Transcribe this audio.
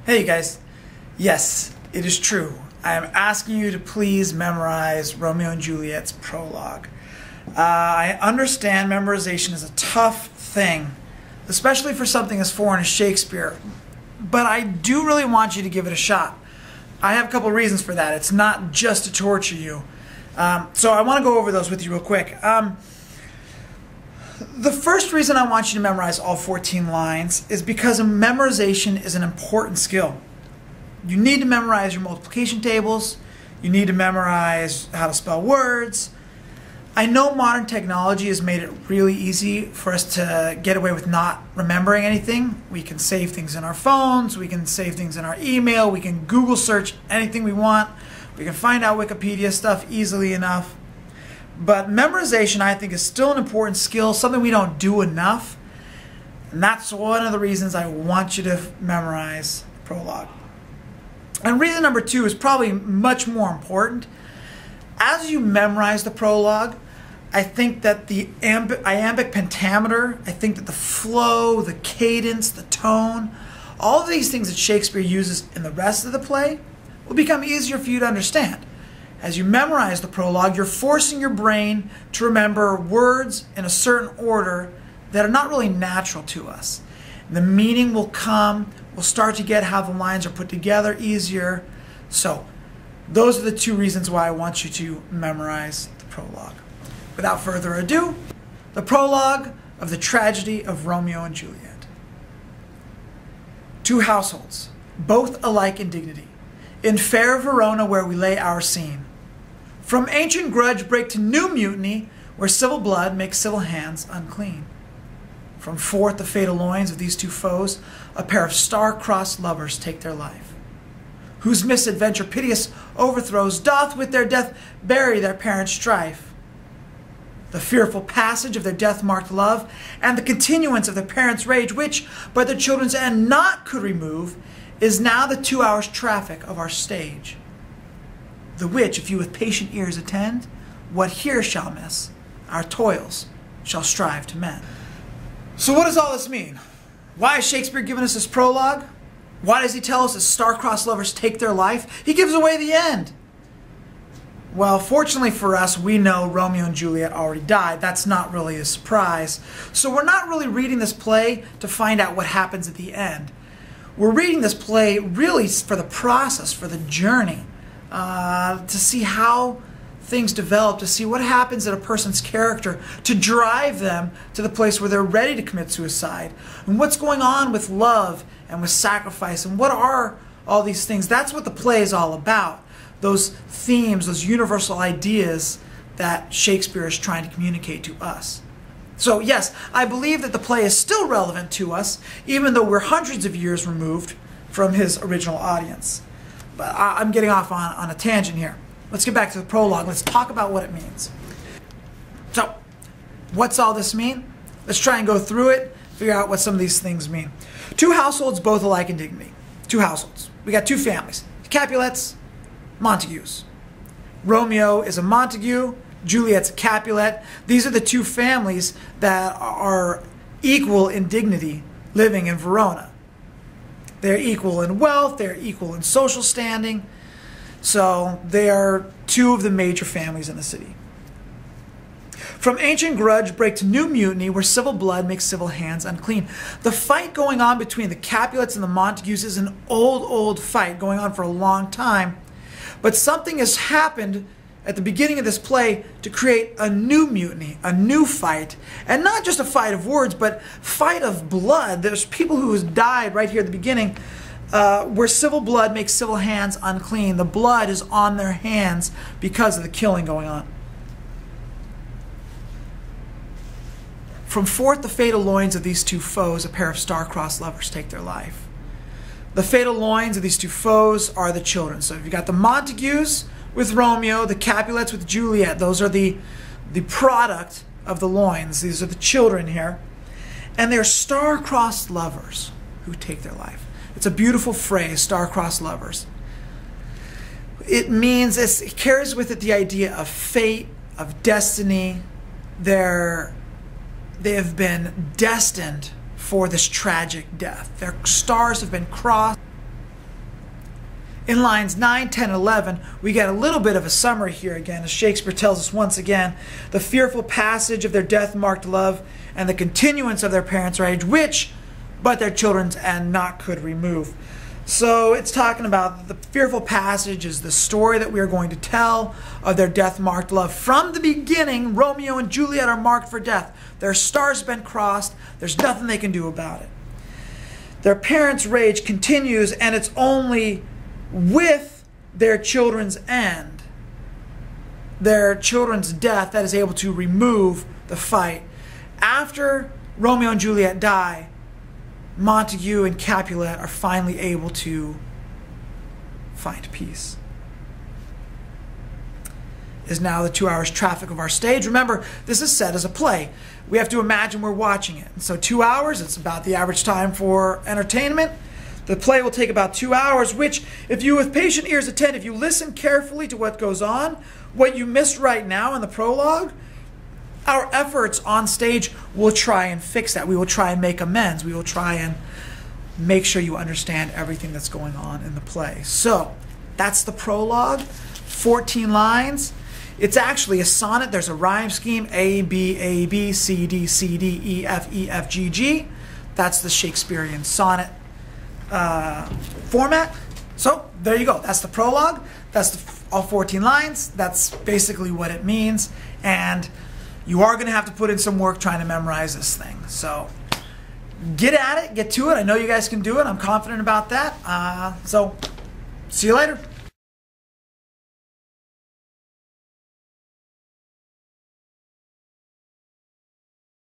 Hey you guys, yes, it is true. I am asking you to please memorize Romeo and Juliet's prologue. I understand memorization is a tough thing, especially for something as foreign as Shakespeare, but I do really want you to give it a shot. I have a couple of reasons for that. It's not just to torture you. So I want to go over those with you real quick. The first reason I want you to memorize all 14 lines is because memorization is an important skill. You need to memorize your multiplication tables. You need to memorize how to spell words. I know modern technology has made it really easy for us to get away with not remembering anything. We can save things in our phones. We can save things in our email. We can Google search anything we want. We can find out Wikipedia stuff easily enough. But memorization, I think, is still an important skill, something we don't do enough. And that's one of the reasons I want you to memorize the prologue. And reason number two is probably much more important. As you memorize the prologue, I think that the iambic pentameter, I think that the flow, the cadence, the tone, all of these things that Shakespeare uses in the rest of the play will become easier for you to understand. As you memorize the prologue, you're forcing your brain to remember words in a certain order that are not really natural to us. The meaning will come, we'll start to get how the lines are put together easier. So, those are the two reasons why I want you to memorize the prologue. Without further ado, the prologue of the tragedy of Romeo and Juliet. Two households, both alike in dignity, in fair Verona where we lay our scene. From ancient grudge break to new mutiny, where civil blood makes civil hands unclean. From forth the fatal loins of these two foes, a pair of star-crossed lovers take their life, whose misadventure piteous overthrows doth with their death bury their parents' strife. The fearful passage of their death-marked love, and the continuance of their parents' rage, which but their children's end not could remove, is now the 2 hours' traffic of our stage. The which, if you with patient ears attend, what here shall miss, our toils shall strive to mend. So what does all this mean? Why has Shakespeare given us this prologue? Why does he tell us that star-crossed lovers take their life? He gives away the end. Well, fortunately for us, we know Romeo and Juliet already died. That's not really a surprise. So we're not really reading this play to find out what happens at the end. We're reading this play really for the process, for the journey. To see how things develop, to see what happens in a person's character, to drive them to the place where they're ready to commit suicide, and what's going on with love and with sacrifice, and what are all these things. That's what the play is all about. Those themes, those universal ideas that Shakespeare is trying to communicate to us. So yes, I believe that the play is still relevant to us, even though we're hundreds of years removed from his original audience. But I'm getting off on a tangent here. Let's get back to the prologue. Let's talk about what it means. So, what's all this mean? Let's try and go through it, figure out what some of these things mean. Two households, both alike in dignity. Two households. We got two families. Capulets, Montagues. Romeo is a Montague, Juliet's a Capulet. These are the two families that are equal in dignity living in Verona. They're equal in wealth, they're equal in social standing. So they are two of the major families in the city. From ancient grudge break to new mutiny, where civil blood makes civil hands unclean. The fight going on between the Capulets and the Montagues is an old fight going on for a long time. But something has happened at the beginning of this play to create a new mutiny, a new fight, and not just a fight of words, but fight of blood. There's people who died right here at the beginning, where civil blood makes civil hands unclean. The blood is on their hands because of the killing going on. From forth the fatal loins of these two foes, a pair of star-crossed lovers take their life. The fatal loins of these two foes are the children. So you've got the Montagues with Romeo, the Capulets with Juliet. Those are the product of the loins. These are the children here. And they're star-crossed lovers who take their life. It's a beautiful phrase, star-crossed lovers. It means, it carries with it the idea of fate, of destiny. They have been destined for this tragic death. Their stars have been crossed. In lines 9, 10, and 11, we get a little bit of a summary here again, as Shakespeare tells us once again, the fearful passage of their death-marked love and the continuance of their parents' rage, which but their children's and not could remove. So it's talking about the fearful passage is the story that we are going to tell of their death-marked love. From the beginning, Romeo and Juliet are marked for death. Their stars have been crossed. There's nothing they can do about it. Their parents' rage continues, and it's only with their children's end, their children's death, that is able to remove the fight. After Romeo and Juliet die, Montague and Capulet are finally able to find peace. Is now the 2 hours traffic of our stage. Remember, this is set as a play. We have to imagine we're watching it. And so 2 hours, it's about the average time for entertainment. The play will take about 2 hours, which, if you with patient ears attend, if you listen carefully to what goes on, what you missed right now in the prologue, our efforts on stage will try and fix that. We will try and make amends. We will try and make sure you understand everything that's going on in the play. So that's the prologue, 14 lines. It's actually a sonnet. There's a rhyme scheme, A, B, C, D, C, D, E, F, G, G. That's the Shakespearean sonnet format. So there you go. That's the prologue. That's all 14 lines. That's basically what it means. And you are going to have to put in some work trying to memorize this thing. So get at it. Get to it. I know you guys can do it. I'm confident about that. So see you later.